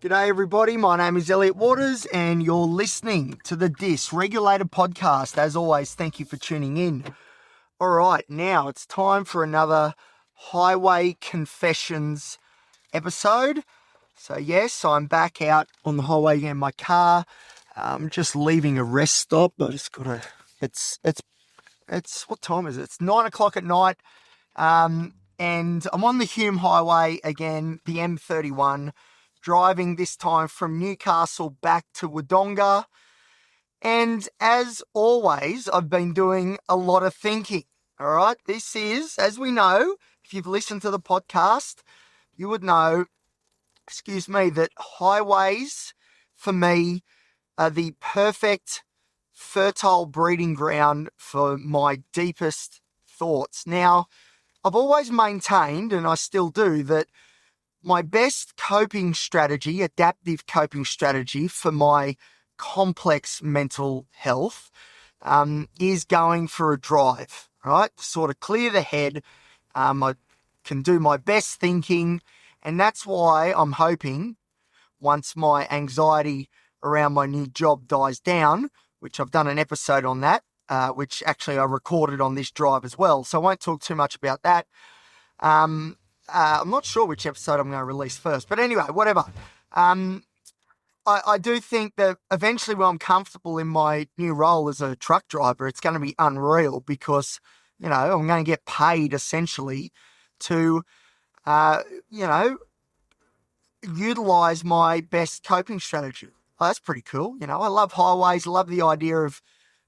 G'day everybody, my name is Elliot Waters and you're listening to the Dysregulated Podcast. As always, thank you for tuning in. All right, now it's time for another Highway Confessions episode. So yes, I'm back out on the highway in my car. Just leaving a rest stop. I just gotta, it's, what time is it? It's 9 o'clock at night. And I'm on the Hume Highway again, the M31, driving this time from Newcastle back to Wodonga. And as always, I've been doing a lot of thinking. All right, this is, as we know, if you've listened to the podcast, you would know, that highways for me are the perfect fertile breeding ground for my deepest thoughts. Now, I've always maintained, and I still do, that my best coping strategy, adaptive coping strategy for my complex mental health is going for a drive, right? To sort of clear the head. I can do my best thinking, and that's why I'm hoping once my anxiety around my new job dies down, which I've done an episode on that, which actually I recorded on this drive as well. So I won't talk too much about that. I'm not sure which episode I'm going to release first, but anyway, whatever. I do think that eventually when I'm comfortable in my new role as a truck driver, it's going to be unreal because, I'm going to get paid essentially to, utilize my best coping strategy. Oh, that's pretty cool. I love highways. I love the idea of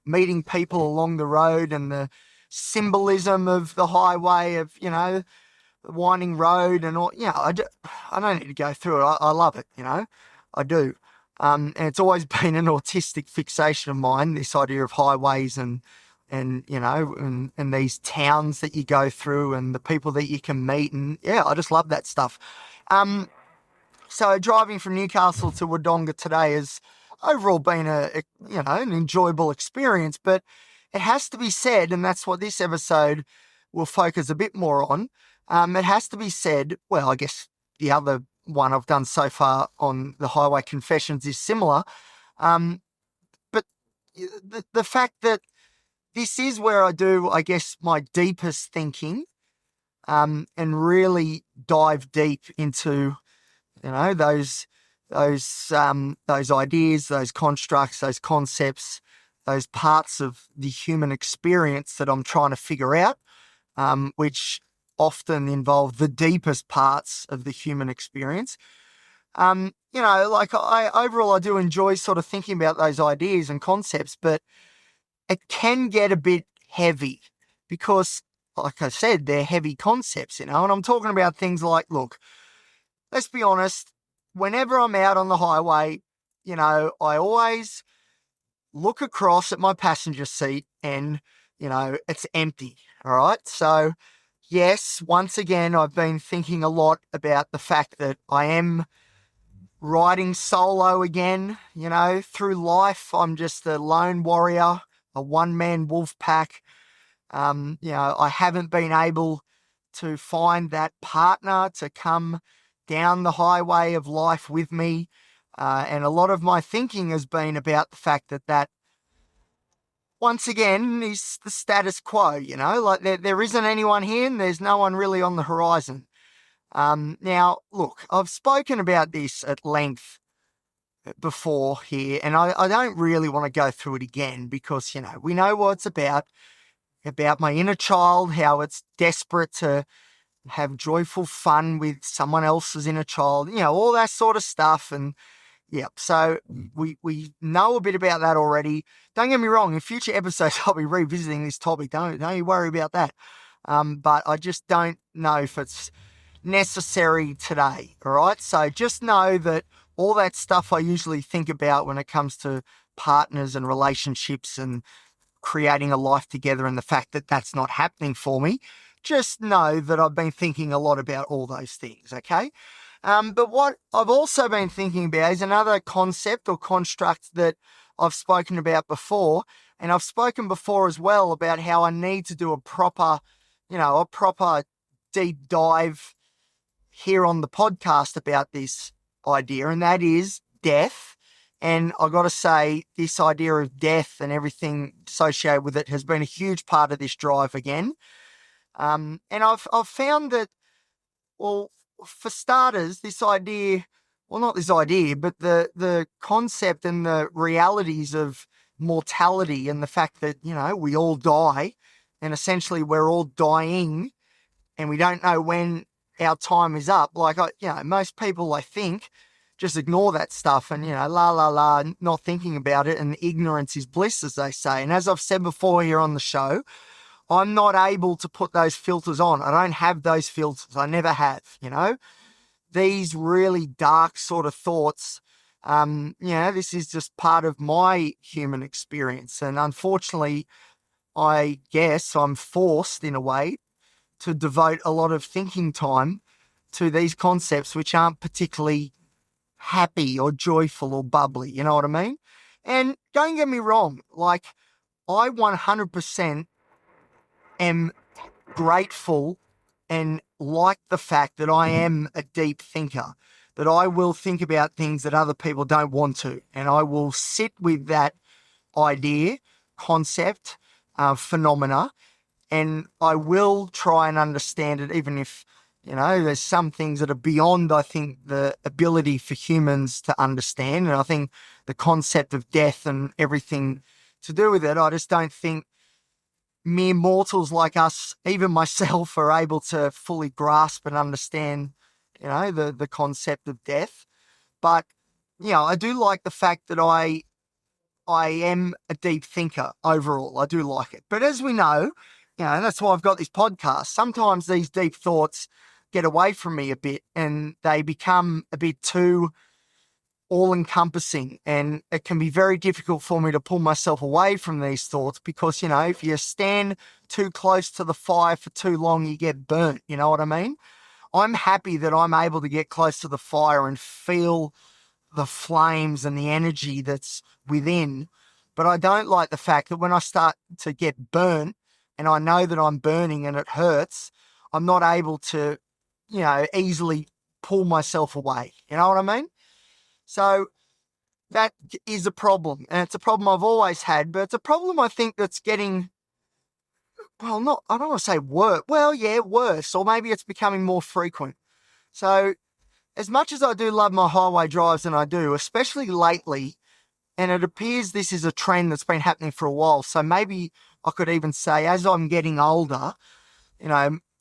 meeting people along the road and the symbolism of the highway of, the winding road and all. I don't need to go through it. I love it, I do. And it's always been an autistic fixation of mine, this idea of highways and these towns that you go through and the people that you can meet. And I just love that stuff. So driving from Newcastle to Wodonga today has overall been an enjoyable experience, but it has to be said, and that's what this episode will focus a bit more on. It has to be said, well, I guess the other one I've done so far on the Highway Confessions is similar. But the fact that this is where I do, I guess, my deepest thinking, and really dive deep into, those ideas, those constructs, those concepts, those parts of the human experience that I'm trying to figure out, which often involve the deepest parts of the human experience. I do enjoy sort of thinking about those ideas and concepts, but it can get a bit heavy because, like I said, they're heavy concepts, and I'm talking about things like, look, let's be honest, whenever I'm out on the highway, I always look across at my passenger seat and, it's empty. All right. So, yes, once again, I've been thinking a lot about the fact that I am riding solo again. Through life, I'm just a lone warrior, a one-man wolf pack. I haven't been able to find that partner to come down the highway of life with me. And a lot of my thinking has been about the fact that once again is the status quo, like there isn't anyone here and there's no one really on the horizon. Now, look, I've spoken about this at length before here, and I don't really want to go through it again because, we know what it's about my inner child, how it's desperate to have joyful fun with someone else's inner child, all that sort of stuff. And so we know a bit about that already. Don't get me wrong, in future episodes I'll be revisiting this topic. Don't you worry about that. But I just don't know if it's necessary today. All right. So just know that all that stuff I usually think about when it comes to partners and relationships and creating a life together and the fact that that's not happening for me, just know that I've been thinking a lot about all those things, okay? But what I've also been thinking about is another concept or construct that I've spoken about before, and I've spoken before as well about how I need to do a proper deep dive here on the podcast about this idea, and that is death. And I got to say, this idea of death and everything associated with it has been a huge part of this drive again. And I've found that, well, for starters, this idea, well, not this idea, but the concept and the realities of mortality and the fact that, we all die and essentially we're all dying and we don't know when our time is up. Like, most people, I think, just ignore that stuff and, la, la, la, not thinking about it. And ignorance is bliss, as they say. And as I've said before here on the show, I'm not able to put those filters on. I don't have those filters. I never have, these really dark sort of thoughts. This is just part of my human experience. And unfortunately, I guess I'm forced in a way to devote a lot of thinking time to these concepts, which aren't particularly happy or joyful or bubbly. You know what I mean? And don't get me wrong, like, I 100% am grateful and like the fact that I am a deep thinker, that I will think about things that other people don't want to. And I will sit with that idea, concept, phenomena, and I will try and understand it, even if, there's some things that are beyond, I think, the ability for humans to understand. And I think the concept of death and everything to do with it, I just don't think mere mortals like us, even myself, are able to fully grasp and understand, the concept of death. But, I do like the fact that I am a deep thinker overall. I do like it. But as we know, that's why I've got this podcast. Sometimes these deep thoughts get away from me a bit and they become a bit too all-encompassing, and it can be very difficult for me to pull myself away from these thoughts because, if you stand too close to the fire for too long, you get burnt. You know what I mean? I'm happy that I'm able to get close to the fire and feel the flames and the energy that's within. But I don't like the fact that when I start to get burnt and I know that I'm burning and it hurts, I'm not able to, easily pull myself away. You know what I mean? So that is a problem. And it's a problem I've always had, but it's a problem I think that's getting, well, I don't want to say worse. Well, yeah, worse. Or maybe it's becoming more frequent. So as much as I do love my highway drives, and I do, especially lately, and it appears this is a trend that's been happening for a while. So maybe I could even say, as I'm getting older,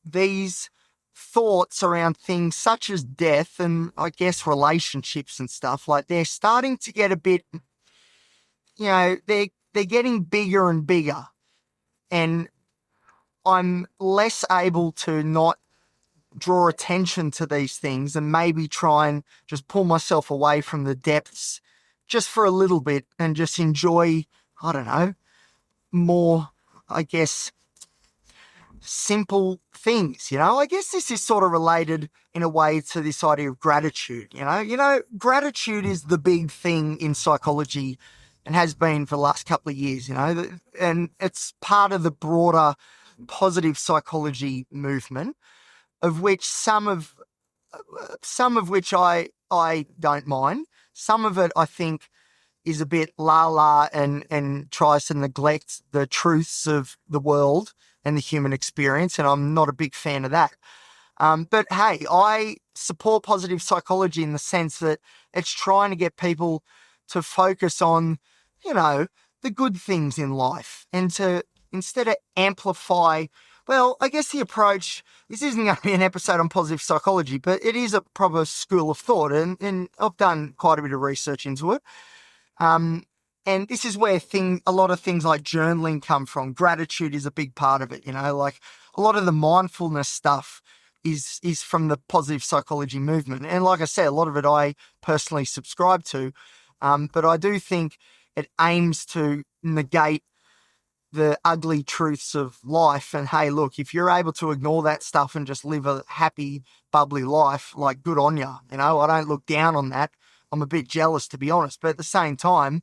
these thoughts around things such as death and, I guess, relationships and stuff, like, they're starting to get a bit, they're getting bigger and bigger. And I'm less able to not draw attention to these things and maybe try and just pull myself away from the depths just for a little bit and just enjoy, I don't know, more, I guess, simple things. I guess this is sort of related in a way to this idea of gratitude. Gratitude is the big thing in psychology and has been for the last couple of years, and it's part of the broader positive psychology movement, of which some of which I don't mind. Some of it I think is a bit la and tries to neglect the truths of the world and the human experience, and I'm not a big fan of that. But hey, I support positive psychology in the sense that it's trying to get people to focus on, the good things in life, and to, instead of amplify, well, I guess the approach, this isn't going to be an episode on positive psychology, but it is a proper school of thought, and I've done quite a bit of research into it. And this is where a lot of things like journaling come from. Gratitude is a big part of it, like a lot of the mindfulness stuff is from the positive psychology movement. And like I said, a lot of it I personally subscribe to, but I do think it aims to negate the ugly truths of life. And hey, look, if you're able to ignore that stuff and just live a happy, bubbly life, like, good on you. I don't look down on that. I'm a bit jealous, to be honest. But at the same time,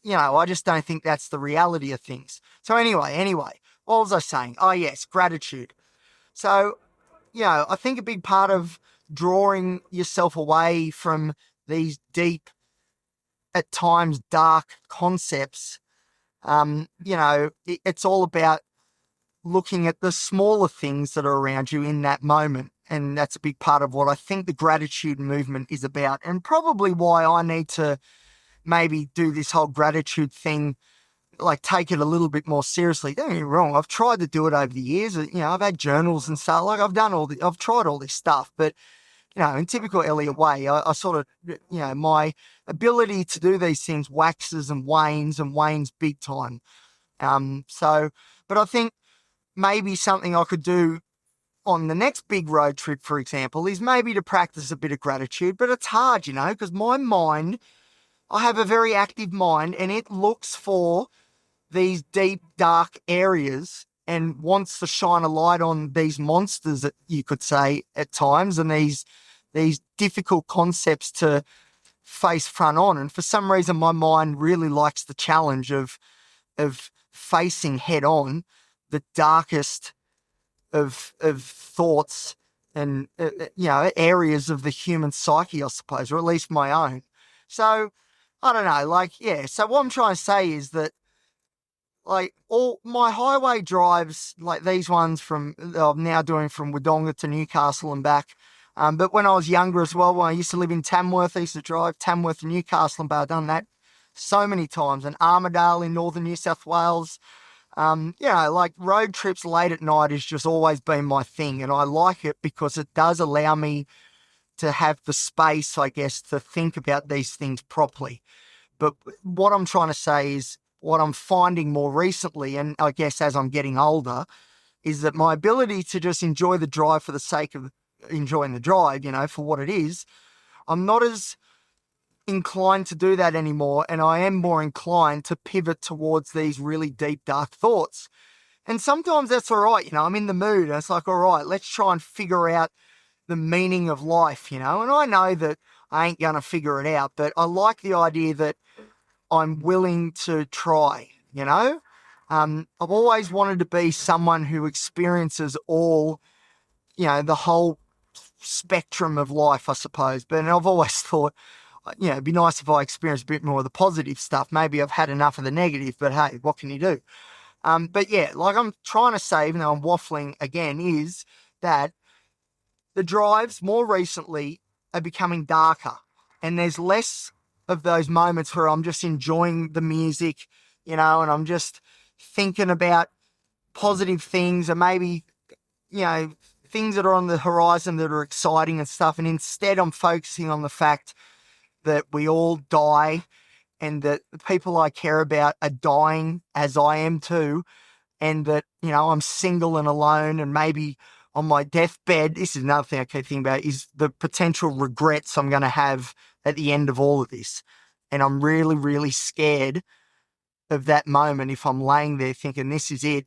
I just don't think that's the reality of things. So anyway, what was I saying? Oh, yes, gratitude. So, I think a big part of drawing yourself away from these deep, at times dark concepts, it's all about looking at the smaller things that are around you in that moment. And that's a big part of what I think the gratitude movement is about, and probably why I need to maybe do this whole gratitude thing, like take it a little bit more seriously. Don't get me wrong, I've tried to do it over the years. I've had journals and stuff. Like I've tried all this stuff, but in typical Elliot way, I sort of, my ability to do these things waxes and wanes big time. But I think maybe something I could do on the next big road trip, for example, is maybe to practice a bit of gratitude. But it's hard, because my mind, I have a very active mind, and it looks for these deep, dark areas and wants to shine a light on these monsters, that you could say at times, and these difficult concepts to face front on. And for some reason, my mind really likes the challenge of facing head on the darkest of thoughts and areas of the human psyche, I suppose, or at least my own. So I don't know, so what I'm trying to say is that, like, all my highway drives, like these ones I'm now doing from Wodonga to Newcastle and back. But when I was younger as well, when I used to live in Tamworth, I used to drive Tamworth to Newcastle and back. I've done that so many times. And Armidale in northern New South Wales. Like road trips late at night has just always been my thing. And I like it because it does allow me to have the space, I guess, to think about these things properly. But what I'm trying to say is, what I'm finding more recently, and I guess as I'm getting older, is that my ability to just enjoy the drive for the sake of enjoying the drive, for what it is, I'm not as inclined to do that anymore. And I am more inclined to pivot towards these really deep, dark thoughts. And sometimes that's all right. I'm in the mood and it's like, all right, let's try and figure out the meaning of life, and I know that I ain't going to figure it out, but I like the idea that I'm willing to try, I've always wanted to be someone who experiences all, the whole spectrum of life, I suppose. But I've always thought, it'd be nice if I experienced a bit more of the positive stuff. Maybe I've had enough of the negative, but hey, what can you do? But yeah, like I'm trying to say, even though I'm waffling again, is that the drives more recently are becoming darker, and there's less of those moments where I'm just enjoying the music, and I'm just thinking about positive things, and maybe, things that are on the horizon that are exciting and stuff. And instead I'm focusing on the fact that we all die, and that the people I care about are dying, as I am too. And that, I'm single and alone, and maybe on my deathbed, this is another thing I keep thinking about, is the potential regrets I'm going to have at the end of all of this. And I'm really, really scared of that moment if I'm laying there thinking this is it.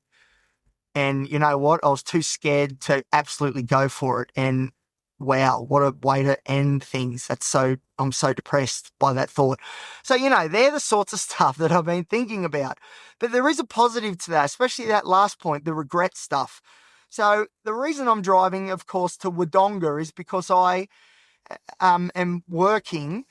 And you know what? I was too scared to absolutely go for it. And wow, what a way to end things. I'm so depressed by that thought. So, they're the sorts of stuff that I've been thinking about. But there is a positive to that, especially that last point, the regret stuff. So the reason I'm driving, of course, to Wodonga is because I am working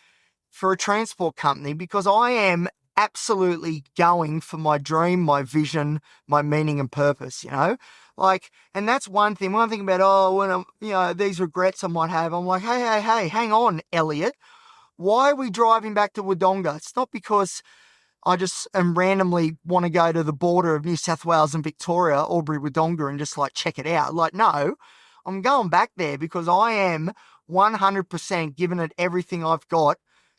for a transport company, because I am absolutely going for my dream, my vision, my meaning and purpose, and that's one thing. When I think about, when I'm, these regrets I might have, I'm like, hey, hang on, Elliot. Why are we driving back to Wodonga? It's not because I just randomly want to go to the border of New South Wales and Victoria, Albury, Wodonga, and just like check it out. Like, no, I'm going back there because I am 100% giving it everything I've got,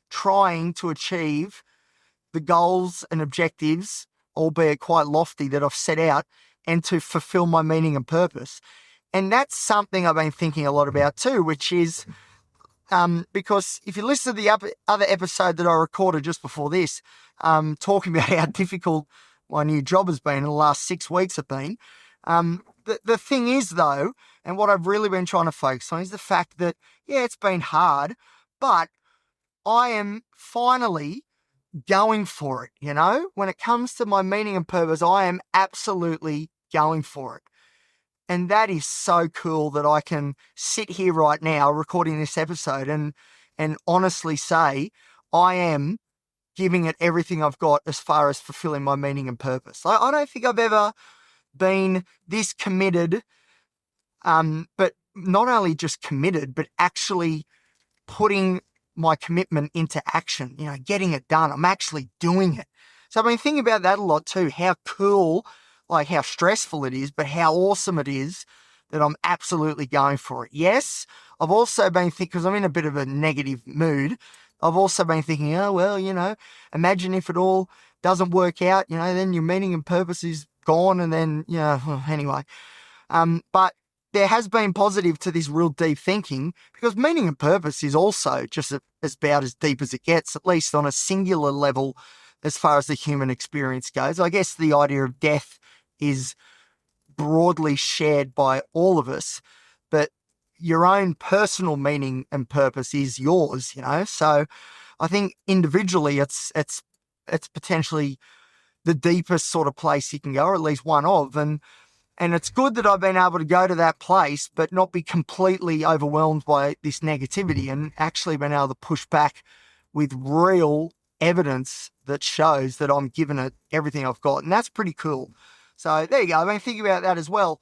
trying to achieve the goals and objectives, albeit quite lofty, that I've set out, and to fulfill my meaning and purpose. And that's something I've been thinking a lot about too, which is because if you listen to the other episode that I recorded just before this, talking about how difficult my new job has been in the last 6 weeks have been, the thing is, though, and what I've really been trying to focus on, is the fact that, yeah, it's been hard, but I am finally going for it, When it comes to my meaning and purpose, I am absolutely going for it. And that is so cool that I can sit here right now recording this episode and and honestly say, I am giving it everything I've got as far as fulfilling my meaning and purpose. I don't think I've ever been this committed, but not only just committed, but actually putting my commitment into action, getting it done. I'm actually doing it. So I've been thinking about that a lot too, how cool, like how stressful it is, but how awesome it is that I'm absolutely going for it. Yes, I've also been thinking, because I'm in a bit of a negative mood, I've also been thinking, oh, well, imagine if it all doesn't work out, then your meaning and purpose is gone. And then, well, anyway. But there has been positive to this real deep thinking, because meaning and purpose is also just about as deep as it gets, at least on a singular level as far as the human experience goes. I guess the idea of death is broadly shared by all of us, but your own personal meaning and purpose is yours, So I think individually it's potentially the deepest sort of place you can go, or at least one of. And it's good that I've been able to go to that place, but not be completely overwhelmed by this negativity, and actually been able to push back with real evidence that shows that I'm giving it everything I've got. And that's pretty cool. So there you go. I've been thinking about that as well.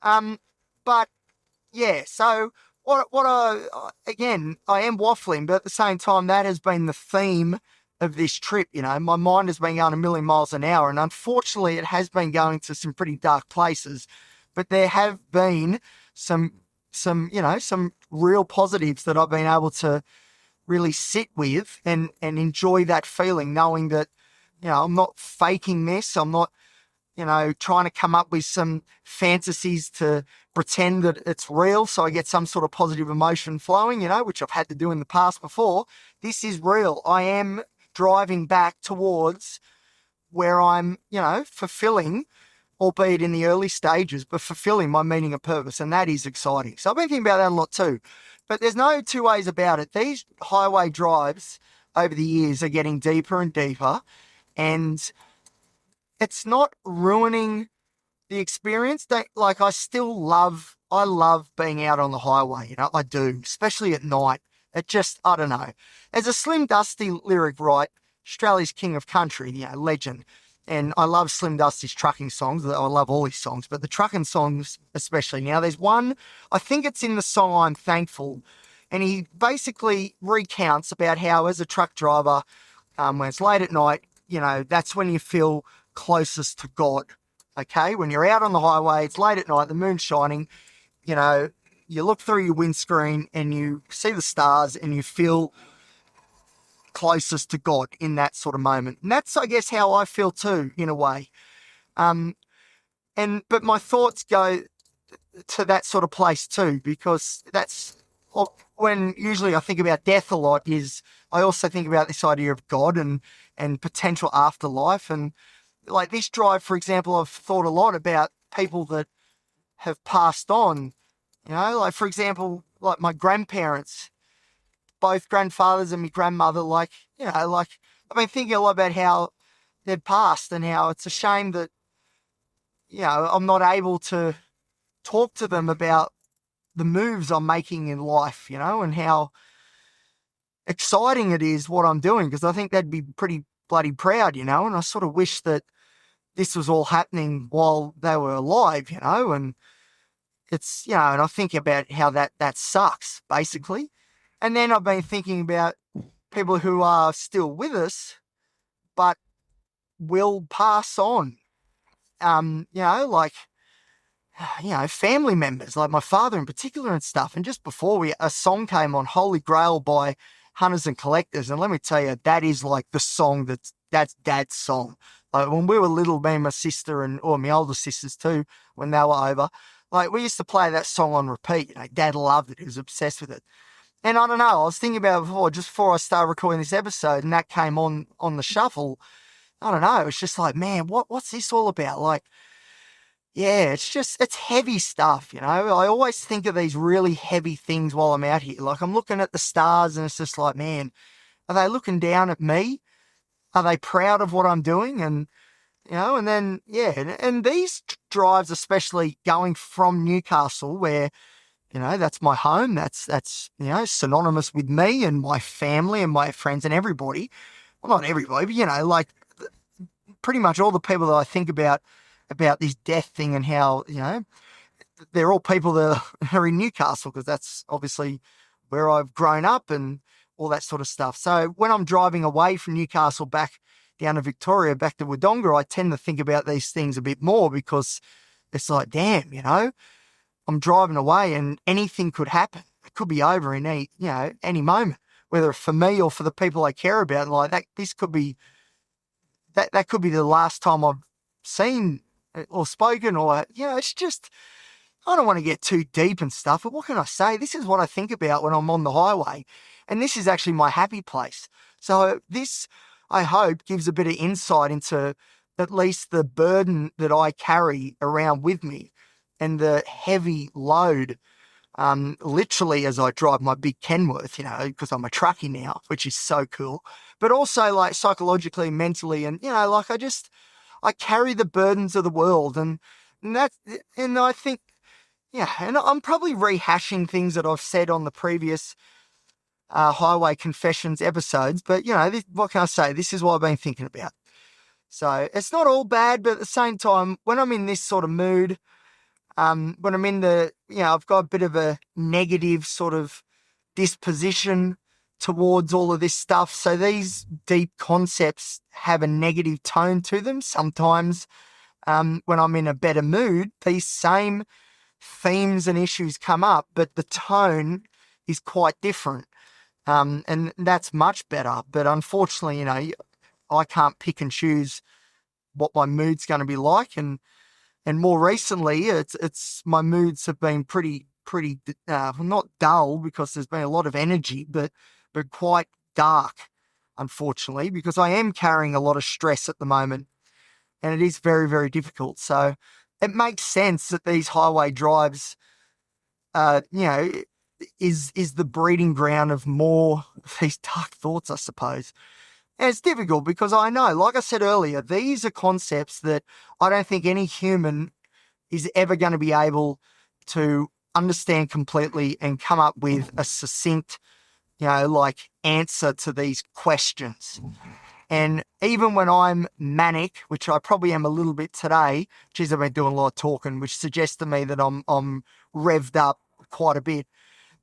But yeah, so again, I am waffling, but at the same time, that has been the theme of this trip. My mind has been going a million miles an hour, and unfortunately it has been going to some pretty dark places, but there have been some real positives that I've been able to really sit with and enjoy that feeling, knowing that, I'm not faking this. I'm not, trying to come up with some fantasies to pretend that it's real so I get some sort of positive emotion flowing, which I've had to do in the past before. This is real. I am driving back towards where I'm, fulfilling, albeit in the early stages, but fulfilling my meaning and purpose. And that is exciting. So I've been thinking about that a lot too. But there's no two ways about it. These highway drives over the years are getting deeper and deeper, and it's not ruining the experience. I love being out on the highway. I do, especially at night. It just, I don't know. There's a Slim Dusty lyric, right? Australia's King of Country, legend. And I love Slim Dusty's trucking songs. I love all his songs, but the trucking songs especially. Now, there's one, I think it's in the song I'm Thankful, and he basically recounts about how, as a truck driver, when it's late at night, that's when you feel closest to God. Okay, when you're out on the highway, it's late at night, the moon's shining, you look through your windscreen and you see the stars and you feel closest to God in that sort of moment. And that's, I guess, how I feel too, in a way. But my thoughts go to that sort of place too, because that's when usually I think about death a lot. Is I also think about this idea of God and potential afterlife. And like this drive, for example, I've thought a lot about people that have passed on, like, for example, like my grandparents, both grandfathers and my grandmother, I've been thinking a lot about how they'd passed and how it's a shame that, I'm not able to talk to them about the moves I'm making in life, and how exciting it is what I'm doing, because I think they'd be pretty bloody proud, and I sort of wish that this was all happening while they were alive, and it's, and I think about how that sucks, basically. And then I've been thinking about people who are still with us, but will pass on, family members, like my father in particular and stuff. And just before a song came on, Holy Grail by Hunters and Collectors. And let me tell you, that is like the song that's Dad's song. Like when we were little, me and my sister or my older sisters too, when they were over, like we used to play that song on repeat. Dad loved it. He was obsessed with it. And I don't know, I was thinking about it just before I started recording this episode, and that came on the shuffle. I don't know, it's just like, man, what's this all about? Like, yeah, it's heavy stuff, I always think of these really heavy things while I'm out here. Like, I'm looking at the stars and it's just like, man, are they looking down at me? Are they proud of what I'm doing? And, and then, yeah, and these drives, especially going from Newcastle, where, that's my home. That's synonymous with me and my family and my friends and everybody. Well, not everybody, but like pretty much all the people that I think about this death thing and how, they're all people that are in Newcastle, because that's obviously where I've grown up and all that sort of stuff. So when I'm driving away from Newcastle back down to Victoria, back to Wodonga, I tend to think about these things a bit more, because it's like, damn, I'm driving away and anything could happen. It could be over in any moment, whether for me or for the people I care about. Like that, this could be that could be the last time I've seen or spoken, or it's just, I don't want to get too deep and stuff, but what can I say? This is what I think about when I'm on the highway, and this is actually my happy place. So this, I hope, gives a bit of insight into at least the burden that I carry around with me and the heavy load, literally as I drive my big Kenworth, because I'm a truckie now, which is so cool, but also like psychologically, mentally, and, like I carry the burdens of the world, and I think, and I'm probably rehashing things that I've said on the previous Highway Confessions episodes, but, what can I say? This is what I've been thinking about. So it's not all bad, but at the same time, when I'm in this sort of mood, when I'm in I've got a bit of a negative sort of disposition towards all of this stuff. So these deep concepts have a negative tone to them. Sometimes when I'm in a better mood, these same themes and issues come up, but the tone is quite different. And that's much better. But unfortunately, I can't pick and choose what my mood's going to be like. And more recently, it's my moods have been pretty not dull, because there's been a lot of energy, but quite dark, unfortunately, because I am carrying a lot of stress at the moment, and it is very, very difficult. So it makes sense that these highway drives, is the breeding ground of more of these dark thoughts, I suppose. And it's difficult because I know, like I said earlier, these are concepts that I don't think any human is ever going to be able to understand completely and come up with a succinct, answer to these questions. And even when I'm manic, which I probably am a little bit today, geez, I've been doing a lot of talking, which suggests to me that I'm revved up quite a bit.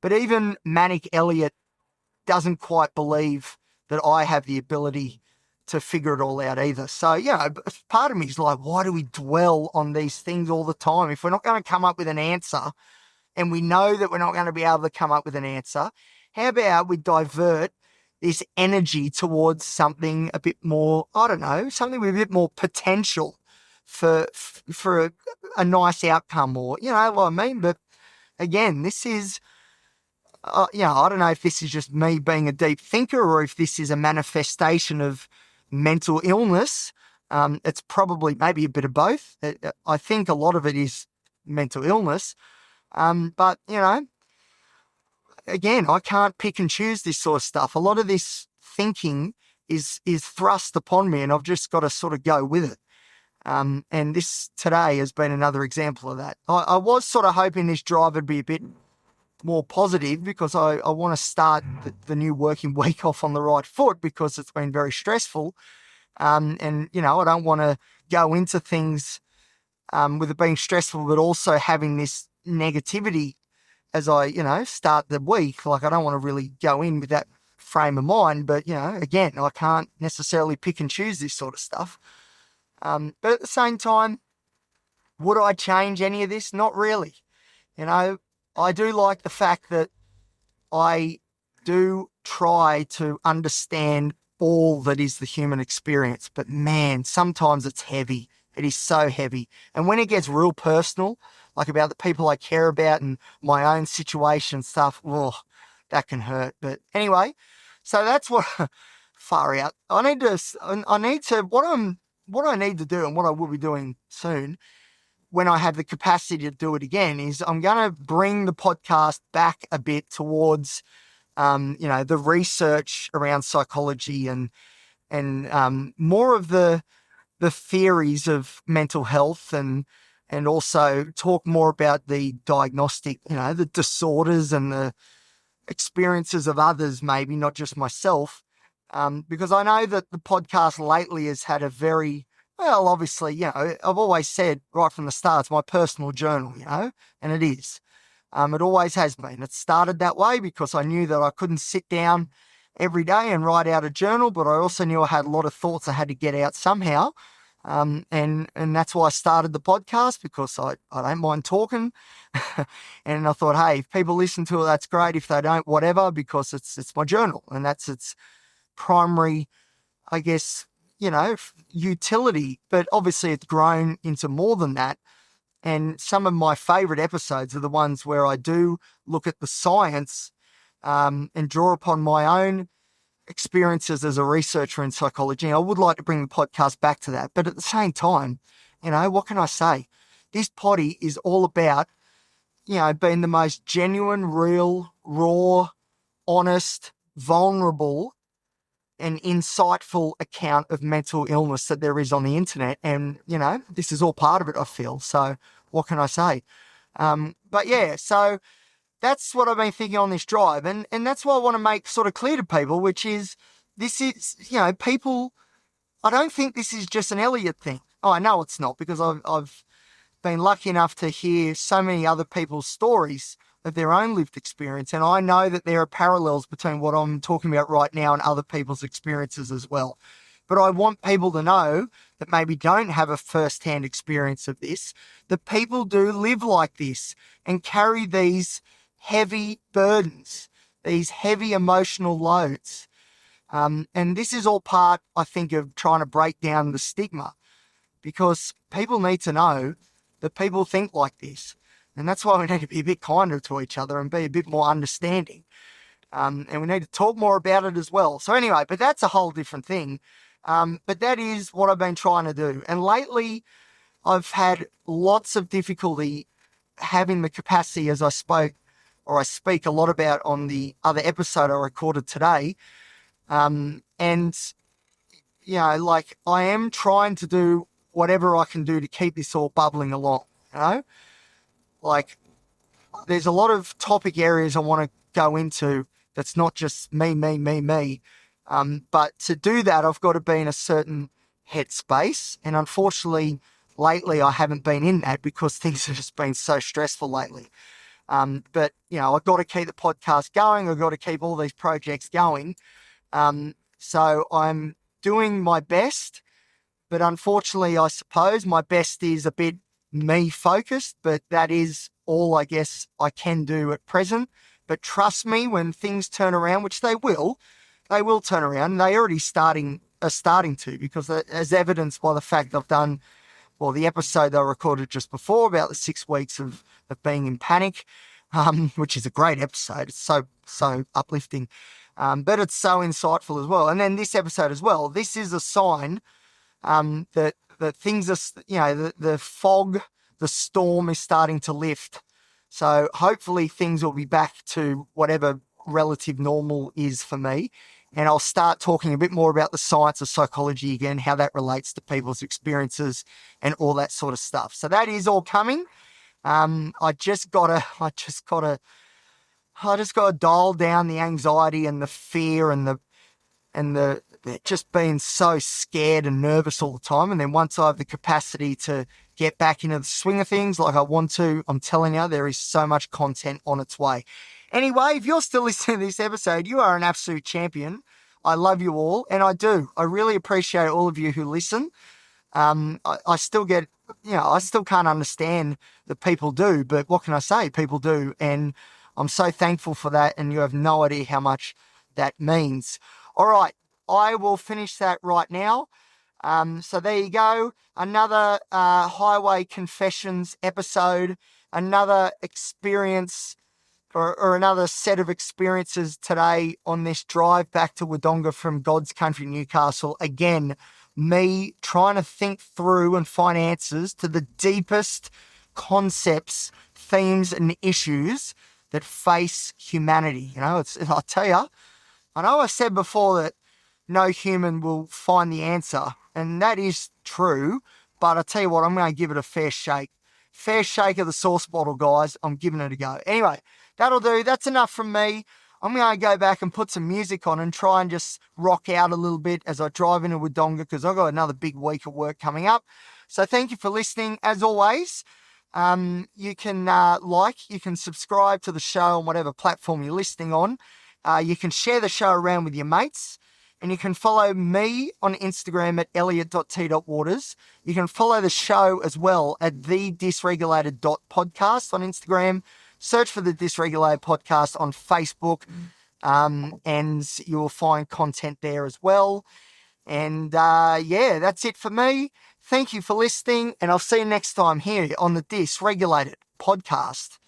But even manic Elliot doesn't quite believe that I have the ability to figure it all out either. So, part of me is like, why do we dwell on these things all the time? If we're not going to come up with an answer, and we know that we're not going to be able to come up with an answer, how about we divert this energy towards something a bit more, I don't know, something with a bit more potential for a nice outcome, or, what I mean? But again, this is, I don't know if this is just me being a deep thinker, or if this is a manifestation of mental illness. It's probably maybe a bit of both. I think a lot of it is mental illness. But, again, I can't pick and choose this sort of stuff. A lot of this thinking is thrust upon me, and I've just got to sort of go with it. And this today has been another example of that. I was sort of hoping this drive would be a bit more positive, because I want to start the new working week off on the right foot, because it's been very stressful. And, I don't want to go into things with it being stressful, but also having this negativity as I, start the week. Like, I don't want to really go in with that frame of mind, but, again, I can't necessarily pick and choose this sort of stuff. But at the same time, would I change any of this? Not really. I do like the fact that I do try to understand all that is the human experience, but man, sometimes it's heavy. It is so heavy. And when it gets real personal, like about the people I care about and my own situation and stuff, that can hurt. But anyway, so that's what far out. What I need to do, and what I will be doing soon, when I have the capacity to do it again, is I'm going to bring the podcast back a bit towards, the research around psychology and more of the theories of mental health and and also talk more about the diagnostic, the disorders and the experiences of others, maybe not just myself. Because I know that the podcast lately has had a very, well, obviously, I've always said right from the start, it's my personal journal, and it is. It always has been. It started that way because I knew that I couldn't sit down every day and write out a journal, but I also knew I had a lot of thoughts I had to get out somehow. And that's why I started the podcast, because I don't mind talking. And I thought, hey, if people listen to it, that's great. If they don't, whatever, because it's my journal, and that's its primary, I guess, utility. But obviously it's grown into more than that. And some of my favorite episodes are the ones where I do look at the science and draw upon my own experiences as a researcher in psychology. I would like to bring the podcast back to that. But at the same time, what can I say? This potty is all about, being the most genuine, real, raw, honest, vulnerable, and insightful account of mental illness that there is on the internet. And, this is all part of it, I feel. So what can I say? But yeah, so that's what I've been thinking on this drive. And that's what I want to make sort of clear to people, which is this is, people, I don't think this is just an Elliot thing. Oh, I know it's not, because I've been lucky enough to hear so many other people's stories of their own lived experience. And I know that there are parallels between what I'm talking about right now and other people's experiences as well. But I want people to know that maybe don't have a first-hand experience of this, that people do live like this and carry these heavy burdens, these heavy emotional loads. And this is all part, I think, of trying to break down the stigma, because people need to know that people think like this. And that's why we need to be a bit kinder to each other and be a bit more understanding. And we need to talk more about it as well. So anyway, but that's a whole different thing. But that is what I've been trying to do. And lately, I've had lots of difficulty having the capacity, as I speak a lot about on the other episode I recorded today. And, like, I am trying to do whatever I can do to keep this all bubbling along, Like, there's a lot of topic areas I want to go into that's not just me. But to do that, I've got to be in a certain headspace. And unfortunately, lately, I haven't been in that because things have just been so stressful lately. But, I've got to keep the podcast going. I've got to keep all these projects going. So I'm doing my best. But unfortunately, I suppose my best is a bit me focused, but that is all I guess I can do at present. But trust me, when things turn around, which they will turn around. They already are starting to, because as evidenced by the fact I've done, well, the episode I recorded just before about the 6 weeks of being in panic, which is a great episode. It's so uplifting, but it's so insightful as well. And then this episode as well, this is a sign that things are, the fog, the storm is starting to lift. So hopefully things will be back to whatever relative normal is for me. And I'll start talking a bit more about the science of psychology again, how that relates to people's experiences and all that sort of stuff. So that is all coming. I just gotta dial down the anxiety and the fear and the just being so scared and nervous all the time. And then once I have the capacity to get back into the swing of things like I want to, I'm telling you, there is so much content on its way. Anyway, if you're still listening to this episode, you are an absolute champion. I love you all, and I do. I really appreciate all of you who listen. I still get, I still can't understand that people do, but what can I say? People do, and I'm so thankful for that, and you have no idea how much that means. All right, I will finish that right now. So there you go. Another Highway Confessions episode, another experience or another set of experiences today on this drive back to Wodonga from God's country, Newcastle. Again, me trying to think through and find answers to the deepest concepts, themes, and issues that face humanity. I tell you, I know I said before that no human will find the answer, and that is true, but I tell you what, I'm going to give it a fair shake. fair shake of the sauce bottle, guys. I'm giving it a go. Anyway, that'll do. That's enough from me. I'm going to go back and put some music on and try and just rock out a little bit as I drive into Wodonga, because I've got another big week of work coming up. So thank you for listening. As always, you can you can subscribe to the show on whatever platform you're listening on. You can share the show around with your mates. And you can follow me on Instagram at elliot.t.waters. You can follow the show as well at thedysregulated.podcast on Instagram. Search for the Dysregulated Podcast on Facebook, and you will find content there as well. And that's it for me. Thank you for listening, and I'll see you next time here on the Dysregulated Podcast.